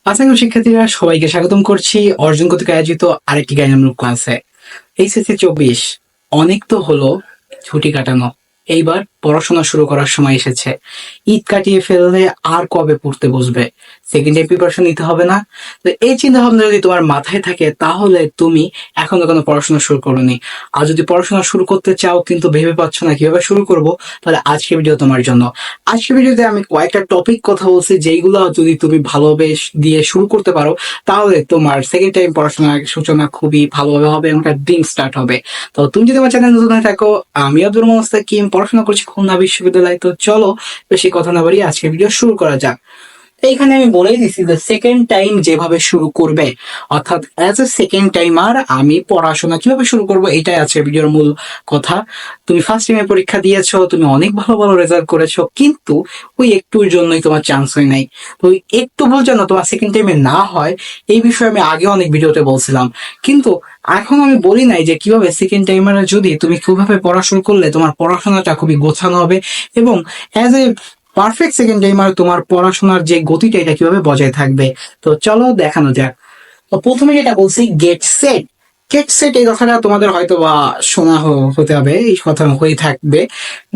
আশা করি শিক্ষার্থীরা সবাইকে স্বাগতম করছি অর্জন কর্তৃক আয়োজিত আরেকটি জ্ঞানামূলক ক্লাসে। এইচএসসি 24 অনেক তো হলো ছুটি কাটানো, এইবার পড়াশোনা শুরু করার সময় এসেছে। ঈদ কাটিয়ে ফেললে আর কবে পড়তে বসবে? সেকেন্ড ইয়ার প্রিপারেশন নিতে হবে না? তো এই চিন্তা ভাবনা যদি তোমার মাথায় থাকে তাহলে তুমি এখনো কোনো পড়াশোনা শুরু করোনি। আর যদি পড়াশোনা শুরু করতে চাও কিন্তু ভেবে পাচ্ছ না কিভাবে শুরু করব, তাহলে আজকের ভিডিও তোমার জন্য। আজকের ভিডিওতে আমি কয়েকটা টপিক কথা বলছি যেইগুলো যদি তুমি ভালোভাবে দিয়ে শুরু করতে পারো তাহলে তোমার সেকেন্ড টাইম পড়াশোনার সূচনা খুবই ভালোভাবে হবে এবং একটা ড্রিম স্টার্ট হবে। তো তুমি যদি আমার চ্যানেল নতুন হয়ে থাকো, আমি আব্দুর রহমান মুস্তাকিম পড়াশোনা করছি খুলনা বিশ্ববিদ্যালয়ে। তো চলো বেশি কথা না বাড়িয়ে আজকের ভিডিও শুরু করা যাক। এইখানে আমি বলেই দিছি যে সেকেন্ড টাইম যেভাবে শুরু করবে, অর্থাৎ অ্যাজ এ সেকেন্ড টাইমার আমি পড়াশোনা কিভাবে শুরু করব এটাই আছে ভিডিওর মূল কথা। তুমি ফার্স্ট টাইমে পরীক্ষা দিয়েছো, তুমি অনেক ভালো ভালো রেজাল্ট করেছো, কিন্তু ওই একটুর জন্যই তোমার চান্স হয় নাই। তো ওই একটু ভুল যেন তোমার সেকেন্ড টাইমে না হয় এই বিষয়ে আমি আগে অনেক ভিডিওতে বলছিলাম, কিন্তু এখন আমি বলি নাই যে কিভাবে সেকেন্ড টাইমারে যদি তুমি কিভাবে পড়াশোনা করলে তোমার পড়াশোনাটা খুবই গোছানো হবে এবং as a perfect second timer তোমার পড়াশোনার যে গতিটা এটা কিভাবে বজায় থাকবে। তো চলো দেখানো যাক। তো প্রথমে যেটা বলছি গেট সেট। গেট সেট এই কথাটা তোমাদের হয়তো বা শোনা হতে হবে, এই কথা হয়ে থাকবে।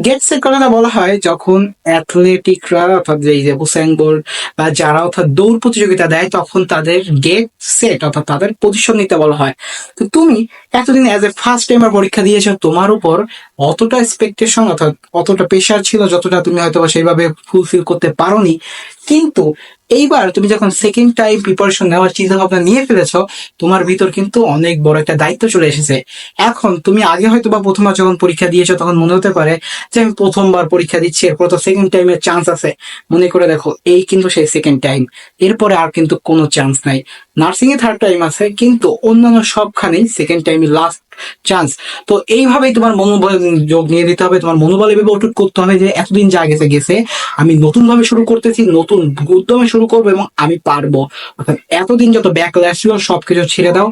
গেট সেট কথাটা বলা হয় যখন অ্যাথলেটিকরা অর্থাৎ এই যে হুসেন বোল্ট বা যারা অর্থাৎ দৌড় প্রতিযোগিতা দেয় তখন তাদের গেট সেট অর্থাৎ তাদের পজিশন নিতে বলা হয়। তো তুমি এতদিন অ্যাজ এ ফার্স্ট টাইমার পরীক্ষা দিয়েছো, তোমার উপর অতটা এক্সপেকটেশন অর্থাৎ অতটা প্রেশার ছিল যতটা তুমি হয়তো সেইভাবে ফুলফিল করতে পারোনি। কিন্তু এইবার তুমি যখন সেকেন্ড টাইম প্রিপারেশন নেওয়ার চিন্তা ভাবনা নিয়ে ফেলেছো, তোমার ভিতর কিন্তু অনেক বড় একটা দায়িত্ব চলে এসেছে। এখন তুমি আগে হয়তো বা প্রথমবার যখন পরীক্ষা দিয়েছো তখন মনে হতে পারে যে আমি প্রথমবার পরীক্ষা দিচ্ছি, এরপর তো সেকেন্ড টাইমের চান্স আছে। মনে করে দেখো এই কিন্তু সেই সেকেন্ড টাইম, এরপরে আর কিন্তু কোনো চান্স নাই। নার্সিং এ থার্ড টাইম আছে, কিন্তু অন্যান্য সবখানেই সেকেন্ড টাইম লাস্ট চান্স। তো এইভাবেই তোমার মনোবল যোগ নিয়ে দিতে হবে, তোমার মনোবল এভাবে অটুট করতে হবে যে এতদিন যা গেছে গেছে, আমি নতুন ভাবে শুরু করতেছি, নতুন উদ্যমে শুরু করবো এবং আমি পারবো। অর্থাৎ এতদিন যত ব্যাকল্যাশ ছিল সবকিছু ছেড়ে দাও,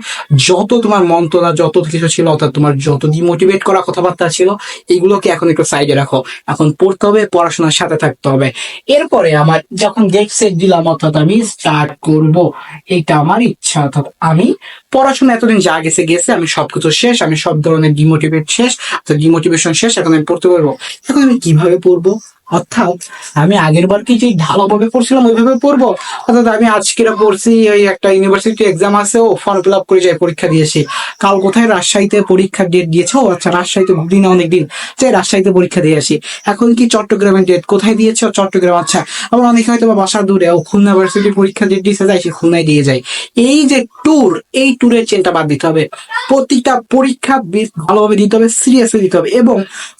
যত তোমার মন্ত্রণা যত কিছু ছিল অর্থাৎ তোমার যত ডিমোটিভেট করা কথাবার্তা ছিল এগুলোকে এখন একটু সাইডে রাখো। এখন পড়তে হবে, পড়াশোনার সাথে থাকতে হবে। এরপরে আমার যখন গেট সেট দিলাম অর্থাৎ আমি স্টার্ট করব, এটা আমার ইচ্ছা, অর্থাৎ আমি পড়াশোনা এতদিন যা গেছে গেছে, আমি সবকিছু শেষ, আমি সব ধরনের ডিমোটিভেট শেষ, তো ডিমোটিভেশন শেষ, এখন আমি পড়তে পারবো। এখন আমি কিভাবে পড়বো? অর্থাৎ আমি আগের বার কি যে ঢালাভাবে পড়ছিলাম ওইভাবে পড়বো? অর্থাৎ আমি আজকে পড়ছি ওই একটা ইউনিভার্সিটি এক্সাম আছে ও ফর্ম ফিল আপ করে যাই পরীক্ষা দিয়েছি, কাল কোথায় রাজশাহীতে পরীক্ষার ডেট দিয়েছে, ও আচ্ছা রাজশাহীতে দিন অনেকদিন, যাই রাজশাহীতে পরীক্ষা দিয়ে আসি। এখন কি চট্টগ্রামের ডেট কোথায় দিয়েছে? চট্টগ্রাম, আচ্ছা। আবার অনেকে হয়তো বা বাসা দূরে, ও খুলনা ইউনিভার্সিটি পরীক্ষা ডেট দিয়েছে, যাই সে খুলনায় দিয়ে যায়। এই যে ট্যুর, এই ট্যুরের চেনটা বাদ দিতে হবে। প্রতিটা পরীক্ষা বেশ ভালোভাবে দিতে হবে, সিরিয়াসলি দিতে হবে, এবং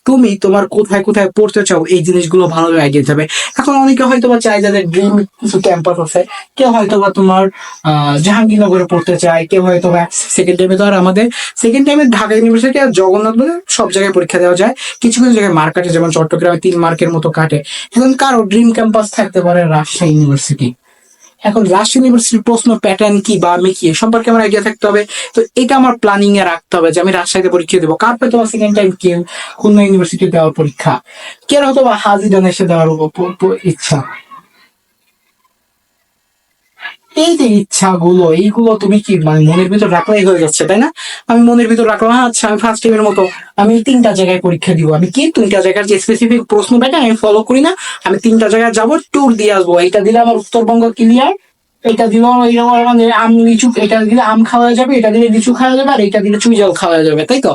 তুমি তোমার কোথায় কোথায় পড়তে চাও এই জিনিসগুলো ভালোভাবে আইডিয়া দিতে হবে। এখন অনেকে হয়তো বা চায় যাদের ড্রিম কিছু ক্যাম্পাস আছে, কেউ হয়তো বা তোমার জাহাঙ্গীরনগরে পড়তে চায়, কেউ হয়তো বা সেকেন্ড টাইমে, তো আর আমাদের সেকেন্ড টাইমে ঢাকা ইউনিভার্সিটি আর জগন্নাথ সব জায়গায় পরীক্ষা দেওয়া যায়। কিছু কিছু জায়গায় মার্ক কাটে, যেমন চট্টগ্রামে 3 মার্কের মতো কাটে। এখন কারো ড্রিম ক্যাম্পাস থাকতে পারে রাজশাহী ইউনিভার্সিটি। এখন রাজশাহী ইউনিভার্সিটির প্রশ্ন প্যাটার্ন কি বা আমি কি এ সম্পর্কে আমার আইডিয়া থাকতে হবে। তো এটা আমার প্ল্যানিং এ রাখতে হবে যে আমি রাজশাহীতে পরীক্ষা দেবো, কার তোমার সেকেন্ড টাইম কেউ খুলনা ইউনিভার্সিটি দেওয়ার পরীক্ষা, কেউ হয়তো বা হাজিরান এসে দেওয়ার ইচ্ছা। এই যে ইচ্ছাগুলো এইগুলো তুমি কি মানে মনের ভিতর রাখলেই হয়ে যাচ্ছে, তাই না? আমি মনের ভিতর রাখলাম, আচ্ছা আমি ফার্স্ট টাইমের মতো আমি 3টা জায়গায় পরীক্ষা দিব, আমি কি 3টা জায়গার যে স্পেসিফিক প্রশ্ন প্যাটার্ন আমি ফলো করি না, আমি 3টা জায়গায় যাবো, ট্যুর দিয়ে আসবো। এটা দিলে আমার উত্তরবঙ্গ ক্লিয়ার, এটা দিল মানে আম লিচু, এটা দিলে আম খাওয়া যাবে, এটা দিলে লিচু খাওয়া যাবে, আর এটা দিলে চুই জল খাওয়া যাবে, তাই তো?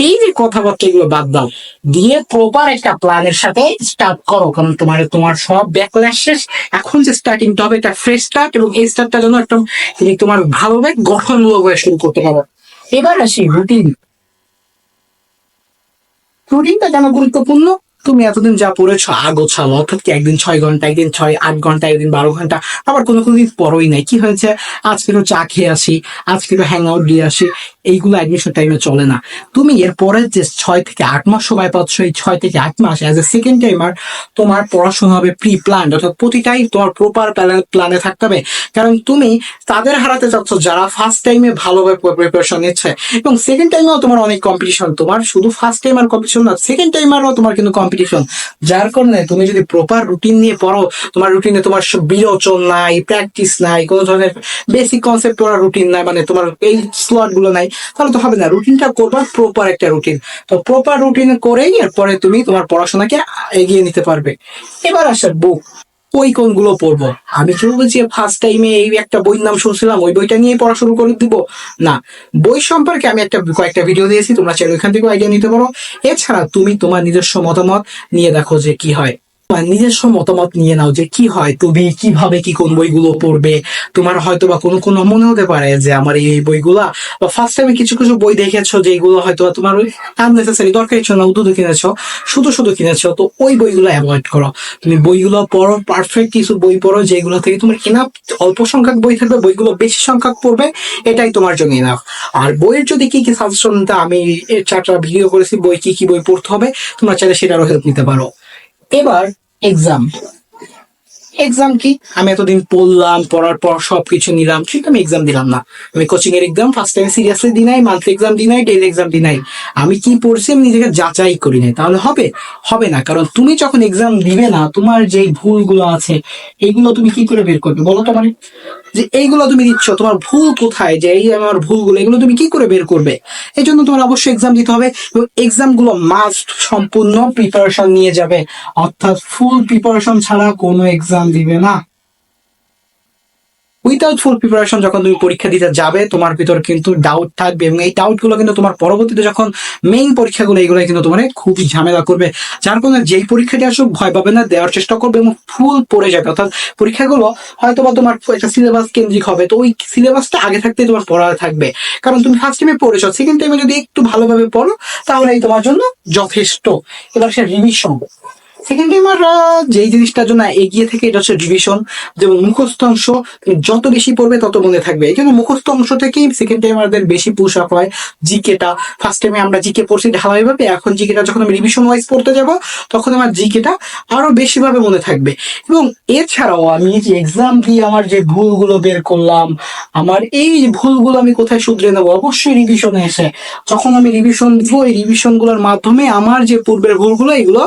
এই যে কথাবার্তা এগুলো বাদ দাও, দিয়ে প্রপার একটা প্ল্যানের সাথে স্টার্ট করো, কারণ তোমার তোমার সব ব্যাকল্যাশ শেষ। এখন যে স্টার্টিংটা হবে এটা ফ্রেশ স্টার্ট, এবং এই স্টার্টটা যেন একটা তোমার ভালোভাবে গঠনমূলক হয়ে শুরু করতে পারো। এবার আসি রুটিন। রুটিনটা কেন গুরুত্বপূর্ণ? তুমি এতদিন যা পড়েছো আগোছালো, অর্থাৎ কি একদিন 6 ঘন্টা, একদিন 8 ঘন্টা, একদিন 12 ঘন্টা, আবার কোনো কোনো দিন পরই নাই, কি হয়েছে আজকে একটু চা খেয়ে আসি, আজকে একটু হ্যাং আউট দিয়ে আসি, এইগুলো অ্যাডমিশন টাইমে চলে না। তুমি এর পরের যে 6 থেকে 8 মাস সময় পাচ্ছ, এই 6 থেকে 8 মাস অ্যাজ এ সেকেন্ড টাইমার তোমার পড়াশোনা হবে প্রি প্ল্যান্ড, অর্থাৎ প্রতিটাই তোমার প্রপার প্ল্যানে থাকতে হবে। কারণ তুমি তাদের হারাতে চাচ্ছ যারা ফার্স্ট টাইমে ভালোভাবে প্রিপারেশন নিচ্ছে, এবং সেকেন্ড টাইমেও তোমার অনেক কম্পিটিশন। তোমার শুধু ফার্স্ট টাইমার কম্পিটিশন না, সেকেন্ড টাইমারও তোমার কিন্তু কম্পিটিশন। যার কারণে তুমি যদি প্রপার রুটিন নিয়ে পড়ো, তোমার রুটিনে তোমার বিরোচন নাই, প্র্যাকটিস নাই, কোনো ধরনের বেসিক কনসেপ্ট পড়ার রুটিন নাই, মানে তোমার এই স্লট গুলো নাই, তাহলে তো হবে না। রুটিনটা করবা প্রপার একটা রুটিন। তো প্রপার রুটিন করেই এরপরে তুমি তোমার পড়াশোনাকে এগিয়ে নিতে পারবে। এবার আসার বুক, ওই কোনগুলো পড়বো? আমি কি বলছি ফার্স্ট টাইমে এই একটা বইয়ের নাম শুনছিলাম ওই বইটা নিয়ে পড়া শুরু করে দিব? না, বই সম্পর্কে আমি কয়েকটা ভিডিও দিয়েছি, তোমরা চাইলে ওইখান থেকে আইডিয়া নিতে পারো। এছাড়া তুমি তোমার নিজস্ব মতামত নিয়ে দেখো যে কি হয়। তোমার নিজস্ব মতামত নিয়ে নাও যে কি হয়, তুমি কিভাবে কি কোন বইগুলো পড়বে। তোমার হয়তো বা কোনো কোনো মনে হতে পারে যে আমার এই বইগুলা, বা ফার্স্ট টাইমে কিছু কিছু বই দেখেছো যেগুলো হয়তো তোমার আননেসেসারি, দরকার ছিল না, উদ্ধৃত কিনেছো, শুধু শুধু কিনেছো, তো ওই বইগুলো অ্যাভয়েড করো। তুমি বইগুলো পড়ো, পারফেক্ট কিছু বই পড়ো যেগুলো থেকে তোমার এনাফ, অল্প সংখ্যক বই থাকবে, বইগুলো বেশি সংখ্যক পড়বে, এটাই তোমার জন্য এনাফ। আর বইয়ের যদি কি কি সাজেশন, আমি 4টা ভিডিও করেছি বই কি কি বই পড়তে হবে, তোমরা চাইলে সেটারও হেল্প নিতে পারো। এবার এক্সাম। এক্সাম কি, আমি এতদিন পড়লাম, পড়ার পর সবকিছু নিলাম, কিন্তু আমি এক্সাম দিলাম না। আমি কোচিং এর এক্সাম ফার্স্ট টাইম সিরিয়াসলি দিই নাই, মান্থলি এক্সাম দিই নাই, ডেইলি এক্সাম দিই নাই। আমি কি পড়ছি আমি নিজেকে যাচাই করি নাই, তাহলে হবে? হবে না। কারণ তুমি যখন এক্সাম দিবে না, তোমার যে ভুলগুলো আছে এইগুলো তুমি কি করে বের করবে বলো তো? মানে যে এইগুলো তুমি দিচ্ছ, তোমার ভুল কোথায়, যে এই আমার ভুলগুলো, এগুলো তুমি কি করে বের করবে? এই জন্য তোমার অবশ্যই এক্সাম দিতে হবে, এবং এক্সাম গুলো মাস্ট সম্পূর্ণ প্রিপারেশন নিয়ে যাবে, অর্থাৎ ফুল প্রিপারেশন ছাড়া কোনো এক্সাম দিবে না। উইথাউট ফুল প্রিপারেশন যখন তুমি পরীক্ষা দিতে যাবে, তোমার ভিতর কিন্তু ডাউট থাকবে, এবং এই ডাউট গুলো কিন্তু তোমার পরবর্তীতে যখন মেইন পরীক্ষাগুলো, এইগুলো কিন্তু তোমার খুবই ঝামেলা করবে। যার কারণে যেই পরীক্ষাটি আসুক ভয় পাবে না, দেওয়ার চেষ্টা করবে এবং ফুল পড়ে যাবে। অর্থাৎ পরীক্ষাগুলো হয়তো বা তোমার একটা সিলেবাস কেন্দ্রিক হবে, তো ওই সিলেবাসটা আগে থাকতে তোমার পড়া থাকবে। কারণ তুমি ফার্স্ট টাইমে পড়েছো, সেকেন্ড টাইমে যদি একটু ভালোভাবে পড়ো তাহলেই তোমার জন্য যথেষ্ট। এবার সে রিভিশন। সেকেন্ড টাইমাররা যেই জিনিসটার জন্য এগিয়ে থেকে, এটা হচ্ছে রিভিশন। যেমন মুখস্থ অংশ যত বেশি পড়বে তত মনে থাকবে, এই জন্য মুখস্থ অংশ থেকেই সেকেন্ড টাইমারদের বেশি পুশ আপ হয়। জিকেটা ফার্স্ট টাইমে আমরা জিকে পড়ছি ঢালাইভাবে, এখন জিকেটা যখন আমি রিভিশন ওয়াইজ পড়তে যাব, তখন আমার জিকেটা আরো বেশি ভাবে মনে থাকবে। এবং এছাড়াও আমি যে এক্সাম দিয়ে আমার যে ভুলগুলো বের করলাম, আমার এই ভুলগুলো আমি কোথায় শুধরে নেবো? অবশ্যই রিভিশনে এসে। যখন আমি রিভিশন দিব, এই রিভিশন গুলোর মাধ্যমে আমার যে পূর্বের ভুলগুলো এগুলো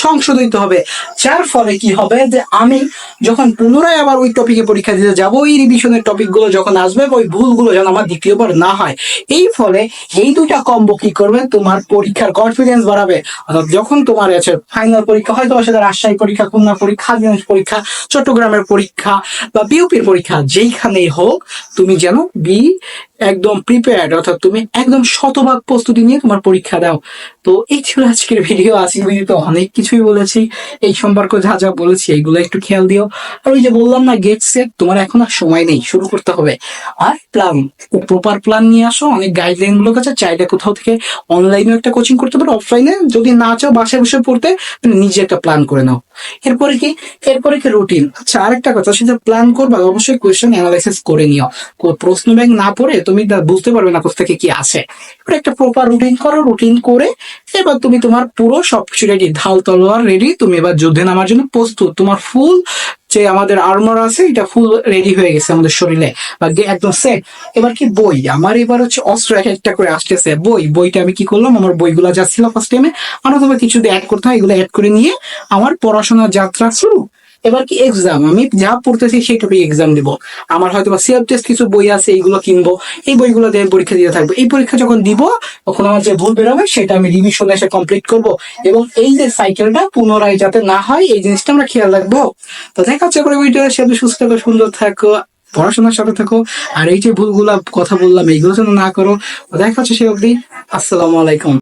সংশোধিত হবে। যার ফলে কি হবে, যে আমি যখন পুনরায় আবার ওই টপিকে পরীক্ষা দিতে যাবো, ওই রিভিশনের টপিক গুলো যখন আসবে, ওই ভুলগুলো যেন আমার দ্বিতীয়বার না হয়। এই ফলে এই দুইটা কম্বো কি করবে, তোমার পরীক্ষার কনফিডেন্স বাড়াবে। অর্থাৎ যখন তোমার আছে ফাইনাল পরীক্ষা, হয়তো সেটা রাজশাহী পরীক্ষা, খুলনা পরীক্ষা, দিনাজপুর পরীক্ষা, চট্টগ্রামের পরীক্ষা বা বিউপির পরীক্ষা, যেইখানেই হোক, তুমি যেন একদম প্রিপেয়ার্ড, অর্থাৎ তুমি একদম শতভাগ প্রস্তুতি নিয়ে তোমার পরীক্ষা দাও। তো এই ছিল আজকের ভিডিও। আজকের ভিডিওতে অনেক কিছুই বলেছি, এই সম্পর্কে যা যা বলেছি এইগুলো একটু খেয়াল দিও। আর ওই যে বললাম না, গেট সেট, তোমার এখন আর সময় নেই, শুরু করতে হবে। আর প্ল্যান, প্রপার প্ল্যান নিয়ে আসো। অনেক গাইডলাইন গুলো কাছে, চাইলে কোথাও থেকে অনলাইনে একটা কোচিং করতে পারো, অফলাইনে যদি না চাও বাসায় বসে পড়তে, তুমি নিজে একটা প্ল্যান করে নাও। এরপরে কি, এরপরে কি রুটিন। আচ্ছা, আরেকটা কথা, সেটা প্ল্যান করবা অবশ্যই কোয়েশ্চেন অ্যানালাইসিস করে নিও। প্রশ্ন ব্যাংক না পড়ে তুমি বুঝতে পারবে না কোথা থেকে কি আসে। এবার একটা প্রপার রুটিন করো, রুটিন করে এবার তুমি তোমার পুরো সবকিছু রেডি, ঢাল তলোয়ার রেডি, তুমি এবার যুদ্ধে নামার জন্য প্রস্তুত। তোমার ফুল যে আমাদের আর্মার আছে এটা ফুল রেডি হয়ে গেছে আমাদের শরীরে, বা একদম সেট। এবার কি বই, আমার এবার হচ্ছে অস্ত্র এক একটা করে আসতেছে। বইটা আমি কি করলাম, আমার বইগুলো যা ছিল ফার্স্ট টাইমে, আমার তোমার কিছু অ্যাড করতে হয়, এগুলো অ্যাড করে নিয়ে আমার পড়াশোনার যাত্রা শুরু। এবার কি এক্সাম, আমি যা পড়তেছি সেই টপিক এক্সাম দিব। আমার হয়তো বা সেলফ টেস্ট কিছু বই আছে, এইগুলো কিনবো, এই বইগুলো দিয়ে পরীক্ষা দিতে থাকবো। এই পরীক্ষা যখন দিব, তখন আমার যে ভুল বেরোবে সেটা আমি রিভিশন এসে কমপ্লিট করব। এবং এই যে সাইকেলটা পুনরায় যাতে না হয়, এই জিনিসটা আমরা খেয়াল রাখবো। তো দেখা হচ্ছে করে ভিডিও, সে সুস্থ থাকো, সুন্দর থাকো, পড়াশোনার সাথে থাকো। আর এই যে ভুলগুলা কথা বললাম এইগুলো যেন না করো। দেখা হচ্ছে সে অবধি, আসসালামু আলাইকুম।